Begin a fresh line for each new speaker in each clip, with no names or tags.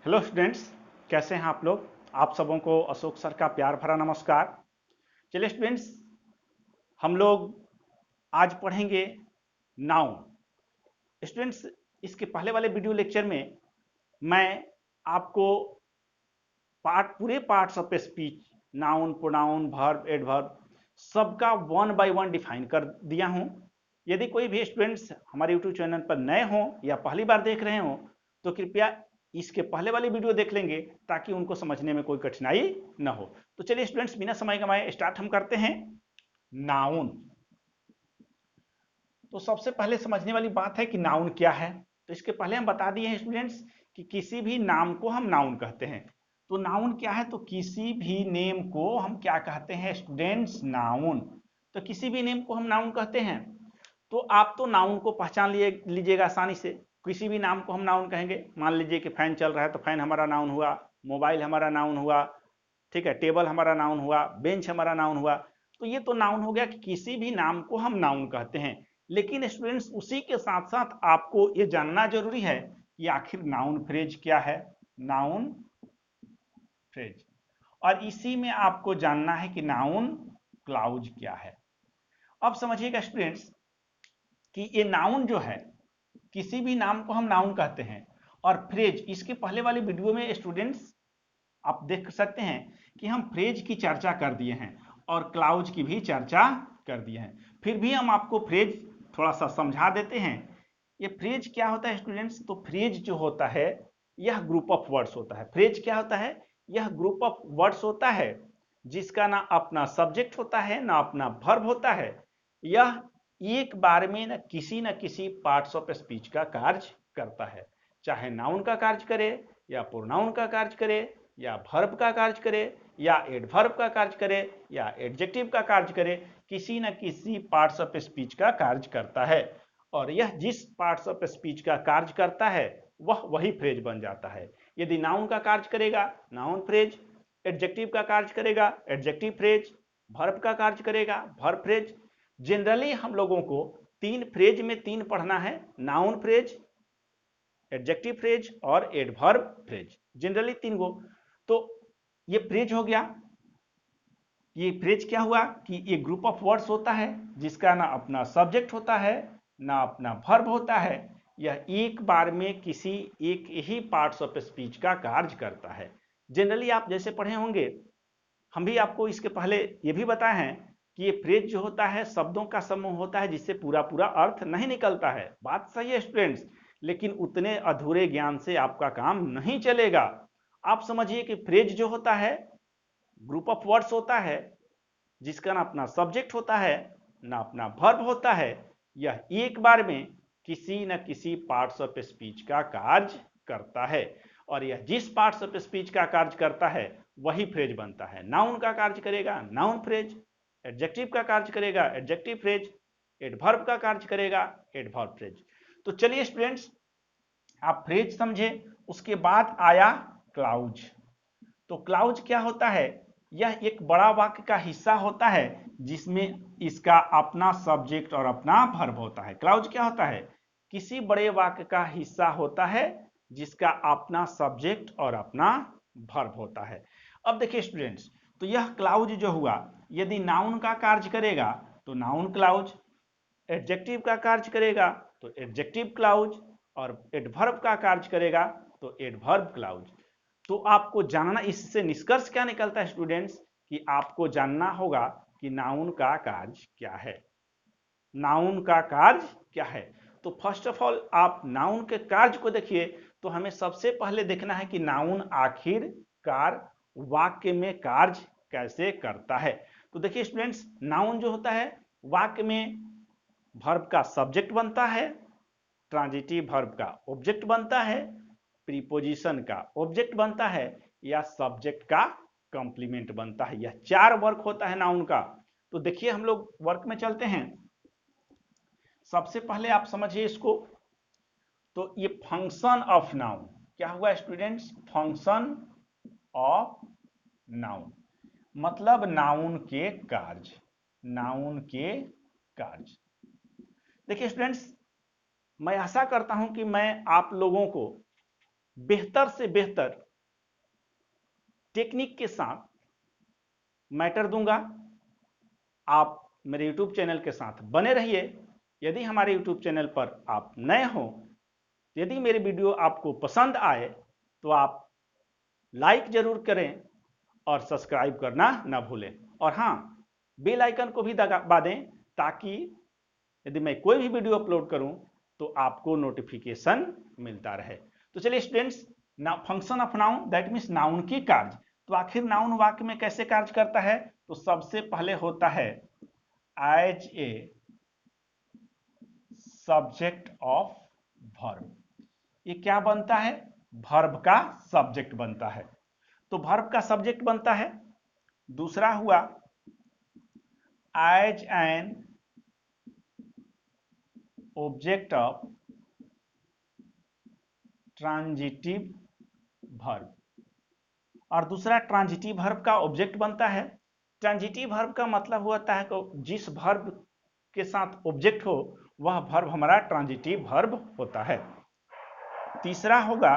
Hello students, कैसे हैं आप लोग। आप सबों को अशोक सर का प्यार भरा नमस्कार। चलिए स्टूडेंट्स, हम लोग आज पढ़ेंगे नाउन। स्टूडेंट्स, इसके पहले वाले वीडियो लेक्चर में मैं आपको पूरे parts of speech, noun, pronoun, verb, adverb, सबका वन बाय वन डिफाइन कर दिया हूं। यदि कोई भी स्टूडेंट्स हमारे यूट्यूब चैनल पर नए हों या पहली बार देख रहे हों तो कृपया इसके पहले वाली वीडियो देख लेंगे ताकि उनको समझने में कोई कठिनाई ना हो। तो चलिए स्टूडेंट्स, बिना समय गंवाए स्टार्ट हम करते हैं। नाउन। तो सबसे पहले समझने वाली बात है कि नाउन क्या है। तो इसके पहले हम बता दिए हैं स्टूडेंट्स कि किसी भी नाम को हम नाउन कहते हैं। तो नाउन क्या है? तो किसी भी नेम को हम क्या कहते हैं स्टूडेंट्स? नाउन। तो किसी भी नेम को हम नाउन कहते हैं। तो आप तो नाउन को पहचान लीजिएगा आसानी से। किसी भी नाम को हम नाउन कहेंगे। मान लीजिए कि फैन चल रहा है तो फैन हमारा नाउन हुआ, मोबाइल हमारा नाउन हुआ, ठीक है, टेबल हमारा नाउन हुआ, बेंच हमारा नाउन हुआ। तो ये तो नाउन हो गया कि किसी भी नाम को हम नाउन कहते हैं। लेकिन स्टूडेंट्स, उसी के साथ साथ आपको ये जानना जरूरी है कि आखिर नाउन फ्रेज क्या है। Noun phrase. और इसी में आपको जानना है कि नाउन क्लाउज क्या है। अब समझिएगा स्टूडेंट्स कि ये नाउन जो है, किसी भी नाम को हम नाउन कहते हैं। और फ्रेज, इसके पहले वाले वीडियो में स्टूडेंट्स आप देख सकते हैं कि हम फ्रेज की चर्चा कर दिए हैं और क्लाउज की भी चर्चा कर दिए हैं। फिर भी हम आपको फ्रेज थोड़ा सा समझा देते हैं। ये फ्रेज क्या होता है स्टूडेंट्स? तो फ्रेज जो होता है यह ग्रुप ऑफ वर्ड्स होता है। फ्रेज क्या होता है? यह ग्रुप ऑफ वर्ड्स होता है जिसका ना अपना सब्जेक्ट होता है ना अपना वर्ब होता है। यह एक बार में न किसी पार्ट्स ऑफ स्पीच का कार्य करता है, चाहे नाउन का कार्य करे या प्रोनाउन का कार्य करे या वर्ब का कार्य करे या एडवर्ब का कार्य करे या एडजेक्टिव का कार्य करे, किसी न किसी पार्ट्स ऑफ स्पीच का कार्य करता है। और यह जिस पार्ट्स ऑफ स्पीच का कार्य करता है वह वही फ्रेज बन जाता है। यदि नाउन का कार्य करेगा नाउन फ्रेज, एडजेक्टिव का कार्य करेगा एडजेक्टिव फ्रेज, वर्ब का कार्य करेगा वर्ब फ्रेज। जनरली हम लोगों को तीन फ्रेज में तीन पढ़ना है, नाउन फ्रेज, एडजेक्टिव फ्रेज और एडवर्ब फ्रेज, जनरली तीन गो। तो ये फ्रेज हो गया। ये फ्रेज क्या हुआ कि ये ग्रुप ऑफ वर्ड्स होता है जिसका ना अपना सब्जेक्ट होता है ना अपना वर्ब होता है। यह एक बार में किसी एक ही पार्ट्स ऑफ स्पीच का कार्य करता है। जनरली आप जैसे पढ़े होंगे, हम भी आपको इसके पहले ये भी बताए हैं कि ये फ्रेज जो होता है शब्दों का समूह होता है जिससे पूरा पूरा अर्थ नहीं निकलता है। बात सही है स्टूडेंट्स, लेकिन उतने अधूरे ज्ञान से आपका काम नहीं चलेगा। आप समझिए कि फ्रेज जो होता है ग्रुप ऑफ वर्ड्स होता है जिसका ना अपना सब्जेक्ट होता है ना अपना वर्ब होता है। यह एक बार में किसी न किसी पार्ट्स ऑफ स्पीच का कार्य करता है। और यह जिस पार्ट्स ऑफ स्पीच का कार्य करता है वही फ्रेज बनता है। नाउन का कार्य करेगा नाउन फ्रेज, एडजेक्टिव का कार्य करेगा एडजेक्टिव फ्रेज, एडवर्ब का कार्य करेगा एडवर्ब फ्रेज। तो चलिए स्टूडेंट्स, आप फ्रेज समझे। उसके बाद आया क्लाउज। तो क्लाउज क्या होता है? यह एक बड़ा वाक्य का हिस्सा होता है जिसमें इसका अपना सब्जेक्ट और अपना वर्ब होता है। क्लाउज क्या होता है? किसी बड़े वाक्य का हिस्सा होता है जिसका अपना सब्जेक्ट और अपना वर्ब होता है। अब देखिए स्टूडेंट्स, तो यह क्लाउज जो हुआ, यदि नाउन का कार्य करेगा तो नाउन क्लाउज, एडजेक्टिव का कार्य करेगा तो एडजेक्टिव क्लाउज, और एडवर्ब का कार्य करेगा तो एडवर्ब क्लाउज। तो आपको जानना, इससे निष्कर्ष क्या निकलता है स्टूडेंट्स कि आपको जानना होगा कि नाउन का कार्य क्या है। नाउन का कार्य क्या है? तो फर्स्ट ऑफ ऑल आप नाउन के कार्य को देखिए। तो हमें सबसे पहले देखना है कि नाउन आखिरकार वाक्य में कार्य कैसे करता है। तो देखिए स्टूडेंट्स, नाउन जो होता है वाक्य में वर्ब का सब्जेक्ट बनता है, ट्रांजिटिव वर्ब का ऑब्जेक्ट बनता है, प्रीपोजिशन का ऑब्जेक्ट बनता है या सब्जेक्ट का कंप्लीमेंट बनता है। यह चार वर्क होता है नाउन का। तो देखिए हम लोग वर्क में चलते हैं। सबसे पहले आप समझिए इसको। तो ये फंक्शन ऑफ नाउन क्या हुआ स्टूडेंट्स? फंक्शन ऑफ नाउन मतलब नाउन के कार्य। नाउन के कार्य। देखिए स्टूडेंट्स, मैं आशा करता हूं कि मैं आप लोगों को बेहतर से बेहतर टेक्निक के साथ मैटर दूंगा। आप मेरे YouTube चैनल के साथ बने रहिए। यदि हमारे YouTube चैनल पर आप नए हो, यदि मेरे वीडियो आपको पसंद आए तो आप लाइक जरूर करें और सब्सक्राइब करना ना भूलें। और हाँ, बेल आइकन को भी दबा दें ताकि यदि मैं कोई भी वीडियो अपलोड करूं तो आपको नोटिफिकेशन मिलता रहे। तो चलिए students, function of noun that means noun की कार्य। तो आखिर नाउन वाक्य में कैसे कार्य करता है? तो सबसे पहले होता है as a subject of verb. ये क्या बनता है? वर्ब का सब्जेक्ट बनता है। तो वर्ब का सब्जेक्ट बनता है। दूसरा हुआ as an object of transitive verb. और दूसरा ट्रांजिटिव वर्ब का ऑब्जेक्ट बनता है। ट्रांजिटिव वर्ब का मतलब होता है कि जिस वर्ब के साथ ऑब्जेक्ट हो वह वर्ब हमारा ट्रांजिटिव वर्ब होता है। तीसरा होगा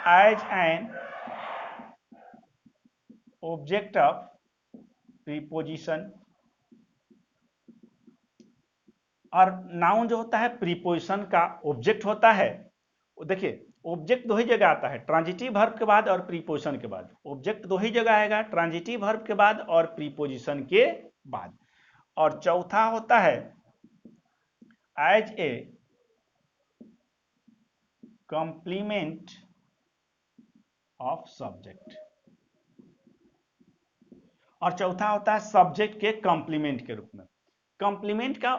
as an object of preposition. और नाउन जो होता है प्रीपोजिशन का ऑब्जेक्ट होता है। देखिए, ऑब्जेक्ट दो ही जगह आता है, ट्रांजिटिव वर्ब के बाद और प्रीपोजिशन के बाद। ऑब्जेक्ट दो ही जगह आएगा, ट्रांजिटिव वर्ब के बाद और प्रीपोजिशन के बाद। और चौथा होता है as a complement of subject. और चौथा होता है सब्जेक्ट के कंप्लीमेंट के रूप में। कंप्लीमेंट का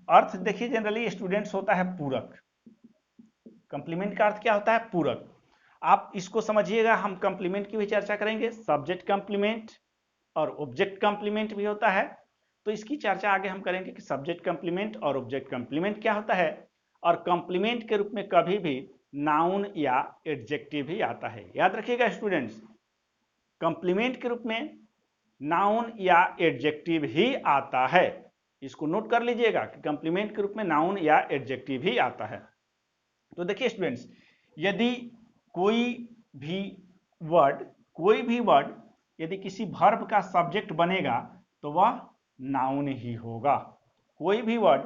अर्थ देखिए, जनरली स्टूडेंट्स होता है पूरक। कंप्लीमेंट का अर्थ क्या होता है? पूरक। आप इसको समझिएगा, हम कंप्लीमेंट की भी चर्चा करेंगे। सब्जेक्ट कंप्लीमेंट और ऑब्जेक्ट कंप्लीमेंट भी होता है, तो इसकी चर्चा आगे हम करेंगे कि सब्जेक्ट कंप्लीमेंट और ऑब्जेक्ट कंप्लीमेंट क्या होता है। और कंप्लीमेंट के रूप में कभी भी नाउन या एडजेक्टिव ही आता है। याद रखिएगा स्टूडेंट्स, कंप्लीमेंट के रूप में नाउन या एडजेक्टिव ही आता है। इसको नोट कर लीजिएगा कि कंप्लीमेंट के रूप में नाउन या एडजेक्टिव ही आता है। तो देखिए स्टूडेंट्स, यदि कोई भी वर्ड यदि किसी वर्ब का सब्जेक्ट बनेगा तो वह नाउन ही होगा। कोई भी वर्ड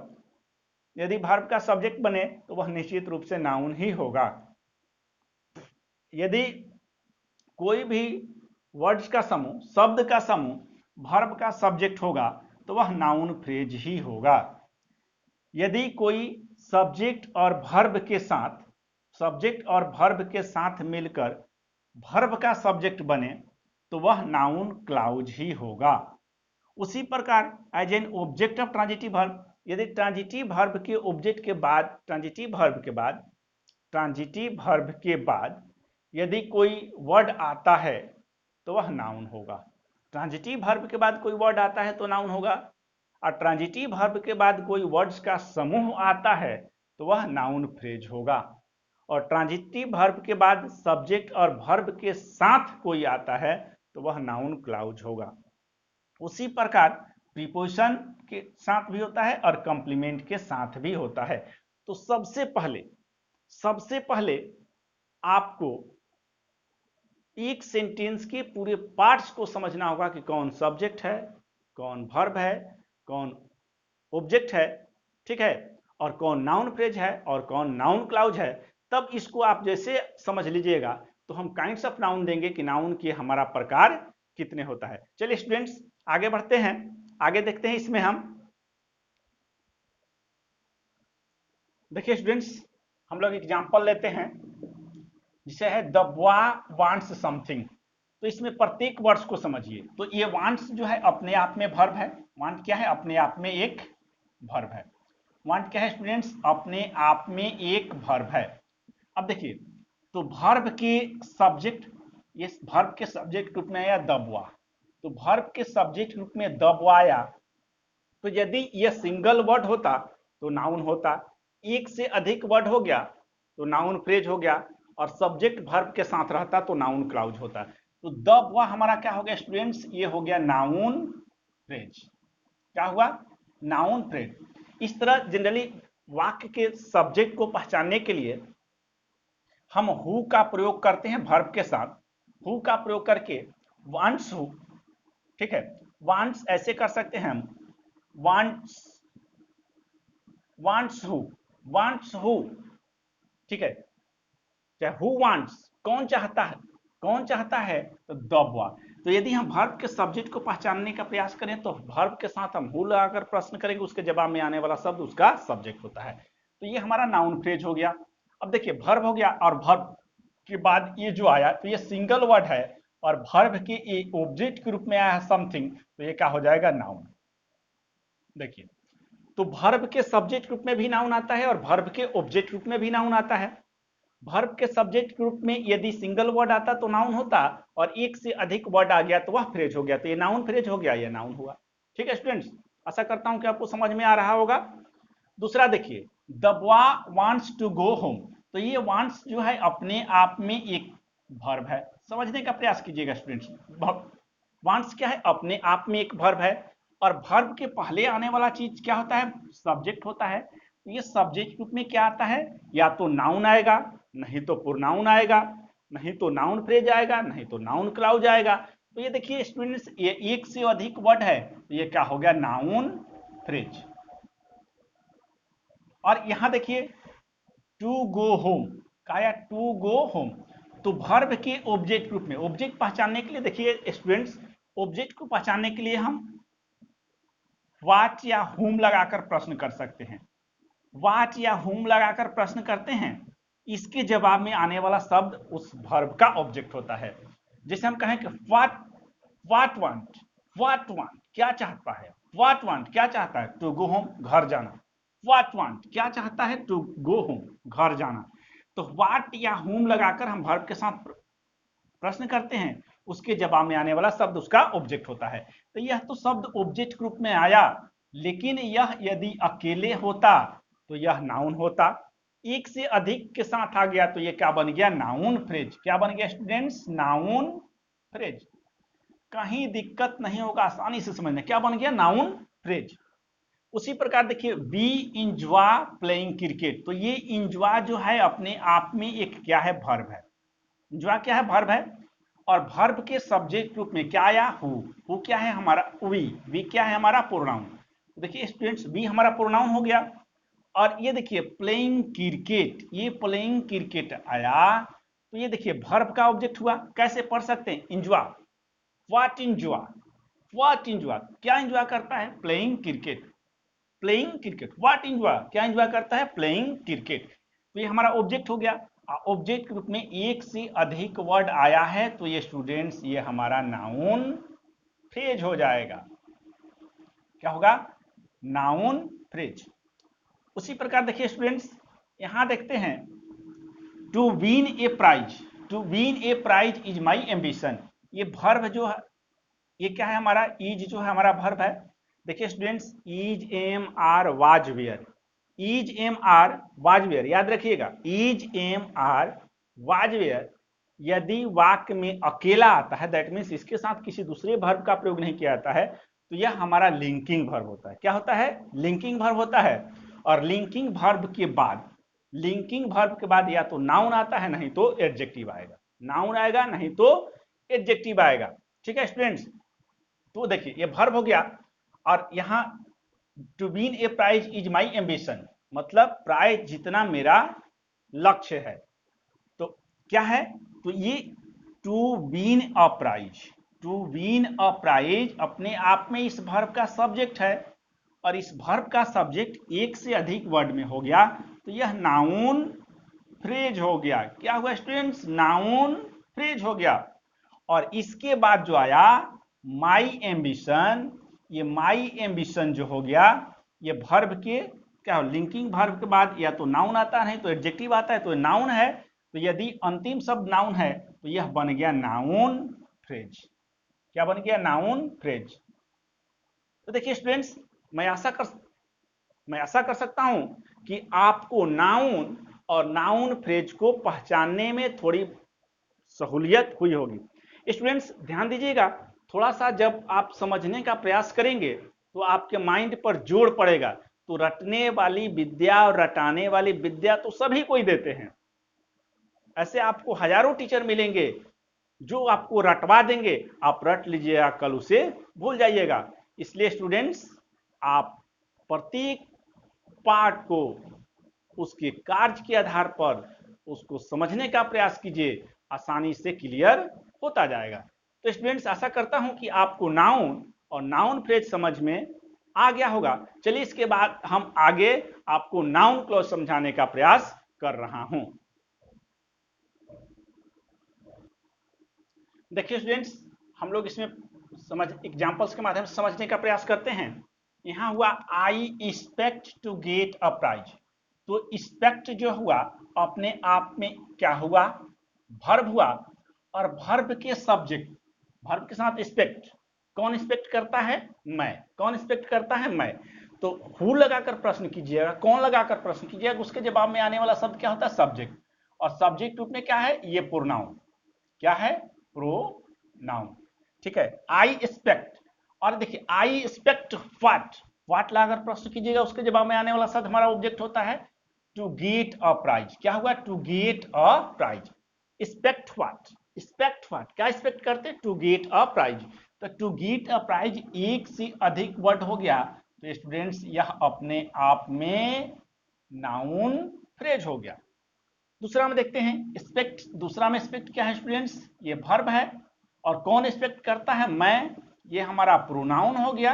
यदि वर्ब का सब्जेक्ट बने तो वह निश्चित रूप से नाउन ही होगा। यदि कोई भी वर्ड्स का समूह, शब्द का समूह वर्ब का सब्जेक्ट होगा तो वह नाउन फ्रेज ही होगा। यदि कोई सब्जेक्ट और वर्ब के साथ मिलकर वर्ब का सब्जेक्ट बने तो वह नाउन क्लाउज ही होगा। उसी प्रकार as an object of transitive verb, यदि ट्रांजिटिव वर्ब के ऑब्जेक्ट के बाद ट्रांजिटिव वर्ब के बाद यदि कोई वर्ड आता है तो वह नाउन होगा। ट्रांजिटिव वर्ब के बाद कोई वर्ड आता है तो नाउन होगा, और ट्रांजिटिव वर्ब के बाद कोई वर्ड्स का समूह आता है तो वह नाउन फ्रेज होगा। और ट्रांजिटिव वर्ब के बाद सब्जेक्ट और वर्ब के साथ कोई आता है तो वह नाउन क्लाउज होगा। उसी प्रकार प्रीपोजिशन के साथ भी होता है और कंप्लीमेंट के साथ भी होता है। तो सबसे पहले आपको एक सेंटेंस के पूरे पार्ट्स को समझना होगा कि कौन सब्जेक्ट है, कौन वर्ब है, कौन ऑब्जेक्ट है, ठीक है, और कौन नाउन फ्रेज है और कौन नाउन क्लाउज है। तब इसको आप जैसे समझ लीजिएगा तो हम काइंड्स ऑफ नाउन देंगे कि नाउन के हमारा प्रकार कितने होता है। चलिए स्टूडेंट्स, आगे बढ़ते हैं, आगे देखते हैं। इसमें हम देखिए स्टूडेंट्स, हम लोग एग्जांपल लेते हैं, जिसे है द बॉय वांट्स समथिंग। तो इसमें प्रत्येक वर्ड्स को समझिए। तो ये वांट्स जो है अपने आप में वर्ब है। वांट क्या है? अपने आप में एक वर्ब है। वांट क्या है स्टूडेंट्स? अपने आप में एक वर्ब है। अब देखिए, तो वर्ब के सब्जेक्ट, ये वर्ब के सब्जेक्ट रूप में आया द बॉय। तो वर्ब के सब्जेक्ट रूप में द बॉय आया, तो यदि यह सिंगल वर्ड होता तो नाउन होता, एक से अधिक वर्ड हो गया तो नाउन फ्रेज हो गया, और सब्जेक्ट वर्ब के साथ रहता तो नाउन क्लाउज होता। तो द बॉय हमारा क्या हो गया स्टूडेंट्स? ये हो गया नाउन फ्रेज। क्या हुआ? Noun phrase. इस तरह जनरली वाक्य के सब्जेक्ट को पहचानने के लिए हम हु का प्रयोग करते हैं वर्ब के साथ, हु का प्रयोग करके वांट्स हु, ठीक है, वांट्स ऐसे कर सकते हैं हम, वांट्स, वांट्स हु, ठीक है, चाहे हु वांट्स, कौन चाहता है, कौन चाहता है, तो द बॉय। तो यदि हम वर्ब के सब्जेक्ट को पहचानने का प्रयास करें तो वर्ब के साथ हम हु लगाकर प्रश्न करेंगे, उसके जवाब में आने वाला शब्द उसका सब्जेक्ट होता है। तो ये हमारा नाउन फ्रेज हो गया। अब देखिए वर्ब हो गया, और वर्ब के बाद ये जो आया तो ये सिंगल वर्ड है, और वर्ब के ये ऑब्जेक्ट के रूप में आया है समथिंग, तो ये क्या हो जाएगा, नाउन। देखिए तो वर्ब के सब्जेक्ट रूप में भी नाउन आता है और वर्ब के ऑब्जेक्ट रूप में भी नाउन आता है। वर्ब के सब्जेक्ट के रूप में यदि सिंगल वर्ड आता तो नाउन होता, और एक से अधिक वर्ड आ गया तो वह फ्रेज हो गया, तो ये नाउन फ्रेज हो गया, ये नाउन हुआ। ठीक है स्टूडेंट्स, आशा करता हूं कि आपको समझ में आ रहा होगा। दूसरा देखिए, the boy wants to go home, तो ये वांट्स जो है अपने आप में एक वर्ब है, समझने का प्रयास कीजिएगा स्टूडेंट्स। वांट्स क्या है, अपने आप में एक वर्ब है, और वर्ब के पहले आने वाला चीज क्या होता है, सब्जेक्ट होता है। तो ये सब्जेक्ट रूप में क्या आता है, या तो नाउन आएगा, नहीं तो प्रोनाउन आएगा, नहीं तो नाउन फ्रेज आएगा, नहीं तो नाउन क्लाउज आएगा। तो ये देखिए स्टूडेंट्स, ये एक से अधिक वर्ड है, तो ये क्या हो गया, नाउन फ्रेज। और यहां देखिए टू गो होम, क्या, टू गो होम, तो वर्ब के ऑब्जेक्ट रूप में, ऑब्जेक्ट पहचानने के लिए देखिए स्टूडेंट्स, ऑब्जेक्ट को पहचानने के लिए हम व्हाट या हुम लगाकर प्रश्न कर सकते हैं। व्हाट या हुम लगाकर प्रश्न करते हैं, इसके जवाब में आने वाला शब्द उस वर्ब का ऑब्जेक्ट होता है। जैसे हम कहें कि व्हाट वांट क्या चाहता है, व्हाट वांट क्या चाहता है, टू गो होम घर जाना। व्हाट वांट क्या चाहता है, टू गो होम घर जाना। तो व्हाट या हुम लगाकर हम वर्ब के साथ प्रश्न करते हैं, उसके जवाब में आने वाला शब्द उसका ऑब्जेक्ट होता है। तो यह तो शब्द ऑब्जेक्ट के रूप में आया, लेकिन यह यदि अकेले होता तो यह नाउन होता, एक से अधिक के साथ आ गया तो यह क्या बन गया, नाउन फ्रेज। क्या बन गया स्टूडेंट्स, नाउन फ्रेज। कहीं दिक्कत नहीं होगा, आसानी से समझना, क्या बन गया, नाउन फ्रेज। उसी प्रकार देखिए, वी इंजॉय प्लेइंग क्रिकेट, तो ये इंजॉय जो है अपने आप में एक क्या है, वर्ब है। इंजॉय क्या है, वर्ब है, और वर्ब के सब्जेक्ट रूप में क्या आया, हु क्या है हमारा, वी क्या है हमारा, प्रोनाउन। देखिए स्टूडेंट्स, वी हमारा प्रोनाउन हो गया। और ये देखिए प्लेइंग क्रिकेट, ये प्लेइंग क्रिकेट आया, तो ये देखिए वर्ब का ऑब्जेक्ट हुआ। कैसे पढ़ सकते हैं, enjoy, what enjoy, what enjoy क्या इंजॉय करता है, playing cricket, playing cricket. What enjoy क्या इंजॉय करता है, प्लेइंग क्रिकेट। तो ये हमारा ऑब्जेक्ट हो गया। ऑब्जेक्ट के रूप में एक से अधिक वर्ड आया है तो ये स्टूडेंट्स, ये हमारा नाउन फ्रेज हो जाएगा। क्या होगा, नाउन फ्रेज। उसी प्रकार देखिए स्टूडेंट्स, यहां देखते हैं, to win a prize, to win a prize is my ambition. ये वर्ब जो है, ये क्या है हमारा, इज जो है हमारा वर्ब है। देखिए students, is am are was were, is am are was were, याद रखिएगा, is am are was were यदि वाक्य में अकेला आता है, दैट मीन्स इसके साथ किसी दूसरे वर्ब का प्रयोग नहीं किया जाता है, तो यह हमारा लिंकिंग वर्ब होता है। क्या होता है, लिंकिंग वर्ब होता है। और लिंकिंग वर्ब के बाद, लिंकिंग वर्ब के बाद या तो नाउन आता है, नहीं तो एडजेक्टिव आएगा, नाउन आएगा नहीं तो एडजेक्टिव आएगा। ठीक है स्टूडेंट्स, तो देखिए ये वर्ब हो गया। और यहां to win a prize is my ambition, मतलब प्राइज जितना मेरा लक्ष्य है। तो क्या है, तो ये to win a prize, to win a prize अपने आप में इस वर्ब का सब्जेक्ट है, और इस वर्ब का सब्जेक्ट एक से अधिक वर्ड में हो गया तो यह नाउन फ्रेज हो गया। क्या हुआ स्टूडेंट्स, नाउन फ्रेज हो गया। और इसके बाद जो आया माई एम्बिशन, ये माई एम्बिशन जो हो गया, ये वर्ब के क्या हो, लिंकिंग वर्ब के बाद या तो नाउन आता है नहीं तो एडजेक्टिव आता है, तो नाउन है। तो यदि अंतिम शब्द नाउन है तो यह बन गया नाउन फ्रेज। क्या बन गया, नाउन फ्रेज। तो देखिए स्टूडेंट्स, मैं आशा कर सकता हूं कि आपको नाउन और नाउन फ्रेज को पहचानने में थोड़ी सहूलियत हुई होगी। स्टूडेंट्स ध्यान दीजिएगा, थोड़ा सा जब आप समझने का प्रयास करेंगे तो आपके माइंड पर जोर पड़ेगा। तो रटने वाली विद्या और रटाने वाली विद्या तो सभी कोई देते हैं, ऐसे आपको हजारों टीचर मिलेंगे जो आपको रटवा देंगे, आप रट लीजिएगा, कल उसे भूल जाइएगा। इसलिए स्टूडेंट्स, आप प्रत्येक पार्ट को उसके कार्य के आधार पर उसको समझने का प्रयास कीजिए, आसानी से क्लियर होता जाएगा। तो स्टूडेंट्स, आशा करता हूं कि आपको नाउन और नाउन फ्रेज समझ में आ गया होगा। चलिए इसके बाद हम आगे आपको नाउन क्लॉज समझाने का प्रयास कर रहा हूं। देखिए स्टूडेंट्स, हम लोग इसमें एग्जांपल्स के माध्यम से समझने का प्रयास करते हैं। यहां हुआ I expect to get a prize. तो एक्सपेक्ट जो हुआ अपने आप में क्या हुआ, वर्ब हुआ, और वर्ब के सब्जेक्ट, वर्ब के साथ एक्सपेक्ट, कौन एक्सपेक्ट करता है, मैं। कौन एक्सपेक्ट करता है, मैं। तो हु लगाकर प्रश्न कीजिएगा, कौन लगाकर प्रश्न कीजिएगा, उसके जवाब में आने वाला शब्द क्या होता है, सब्जेक्ट। और सब्जेक्ट रूप में क्या है, ये प्रोनाउन। क्या है, प्रोनाउन। ठीक है, आई एक्सपेक्ट। और देखिए आई एक्सपेक्ट व्हाट, व्हाट लगाकर प्रश्न कीजिएगा, उसके जवाब में आने वाला शब्द हमारा ऑब्जेक्ट होता है टू गेट अ प्राइज। क्या हुआ, to get a prize. Expect what, expect what, क्या एक्सपेक्ट करते हैं, टू गेट अ प्राइज। तो टू गेट अ प्राइज एक से अधिक वर्ड हो गया, तो स्टूडेंट्स यह अपने आप में नाउन फ्रेज हो गया। दूसरा में देखते हैं एक्सपेक्ट। दूसरा में एक्सपेक्ट क्या है स्टूडेंट्स, ये वर्ब है, और कौन एक्सपेक्ट करता है, मैं। ये हमारा प्रोनाउन हो गया।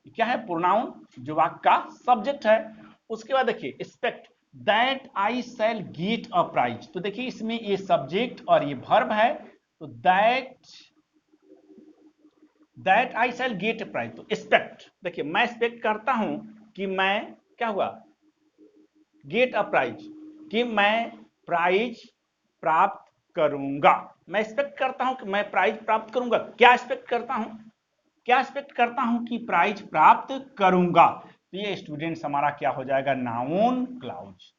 क्या है, प्रोनाउन, जो वाक्य का सब्जेक्ट है। उसके बाद देखिए expect that I shall get a prize. तो देखिए इसमें ये सब्जेक्ट और ये वर्ब है, तो that I shall get a prize. तो एक्सपेक्ट, देखिए मैं एक्सपेक्ट करता हूं कि मैं, क्या हुआ, गेट अ प्राइज, कि मैं प्राइज प्राप्त करूंगा। मैं एक्सपेक्ट करता हूं कि मैं प्राइज प्राप्त करूंगा। क्या एक्सपेक्ट करता हूं, क्या एक्सपेक्ट करता हूं कि प्राइज प्राप्त करूंगा। तो ये स्टूडेंट्स हमारा क्या हो जाएगा, नाउन क्लाउज।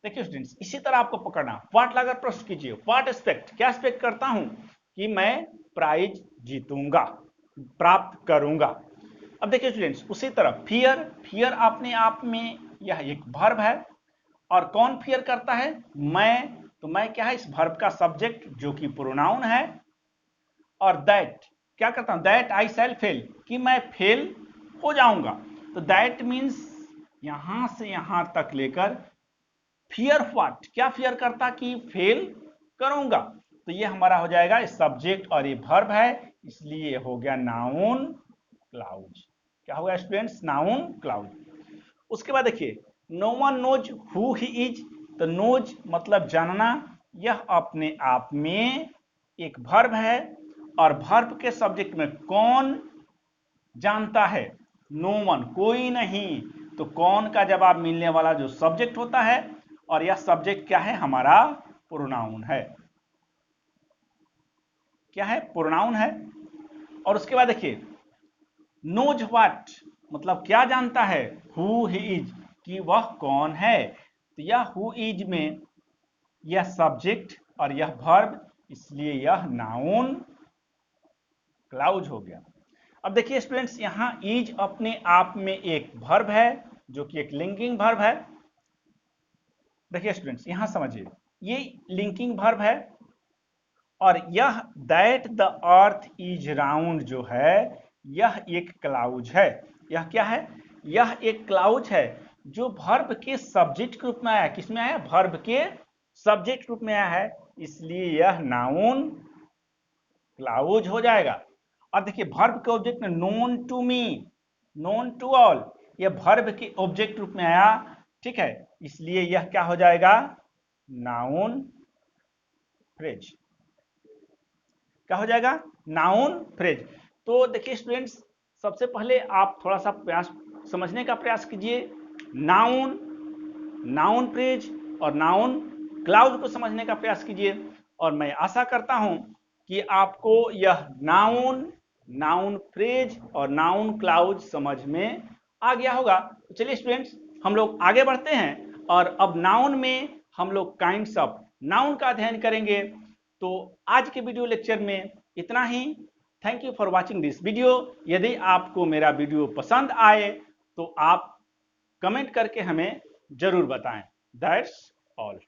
देखिए स्टूडेंट्स, इसी तरह आपको पकड़ना, व्हाट लाकर प्रश्न कीजिए, व्हाट एक्सपेक्ट, क्या एक्सपेक्ट करता हूं कि मैं प्राइज जीतूंगा, प्राप्त करूंगा। अब देखिए स्टूडेंट्स, उसी तरह फियर, फियर अपने आप में यह एक वर्ब है, और कौन फियर करता है, मैं। तो मैं क्या है, इस वर्ब का सब्जेक्ट जो कि प्रोनाउन है। और दैट, क्या करता हूं, दैट आई शैल फेल, कि मैं फेल हो जाऊंगा। तो दैट मीन्स यहां से यहां तक लेकर फियर व्हाट, क्या फियर करता, कि फेल करूंगा। तो ये हमारा हो जाएगा सब्जेक्ट और ये वर्ब है, इसलिए हो गया नाउन क्लाउज। क्या होगा स्टूडेंट्स, नाउन क्लाउज। उसके बाद देखिए no one knows who he is. तो नोज मतलब जानना, यह अपने आप में एक वर्ब है, और वर्ब के सब्जेक्ट में कौन जानता है, नो वन, कोई नहीं। तो कौन का जवाब मिलने वाला जो सब्जेक्ट होता है, और यह सब्जेक्ट क्या है, हमारा प्रोनाउन है। क्या है, प्रोनाउन है। और उसके बाद देखिए नोज व्हाट, मतलब क्या जानता है, हु ही इज, कि वह कौन है। तो यह हु इज में यह सब्जेक्ट और यह वर्ब, इसलिए यह नाउन क्लाउज हो गया। अब देखिए स्टूडेंट्स, यहां इज अपने आप में एक वर्ब है, जो कि एक लिंकिंग वर्ब है। देखिए स्टूडेंट्स, यहां समझिए, ये लिंकिंग वर्ब है, और यह that the earth is round जो है, यह एक क्लाउज है। यह क्या है, यह एक क्लाउज है, जो वर्ब के सब्जेक्ट के रूप में आया है। किसमें आया, वर्ब के सब्जेक्ट रूप में आया है, इसलिए यह नाउन क्लाउज हो जाएगा। और देखिए वर्ब के ऑब्जेक्ट में known to me, known to all, यह वर्ब के ऑब्जेक्ट रूप में आया। ठीक है, इसलिए यह क्या हो जाएगा, नाउन फ्रेज। क्या हो जाएगा, नाउन फ्रेज। तो देखिए स्टूडेंट्स, सबसे पहले आप थोड़ा सा प्रयास समझने का प्रयास कीजिए, नाउन, नाउन फ्रेज और नाउन क्लाउज को समझने का प्रयास कीजिए। और मैं आशा करता हूं कि आपको यह नाउन, नाउन फ्रेज और नाउन क्लाउज समझ में आ गया होगा। तो चलिए स्टूडेंट्स, हम लोग आगे बढ़ते हैं, और अब नाउन में हम लोग काइंड्स ऑफ नाउन का अध्ययन करेंगे। तो आज के वीडियो लेक्चर में इतना ही। Thank you for watching this video. यदि आपको मेरा वीडियो पसंद आए तो आप कमेंट करके हमें जरूर बताएं। That's all.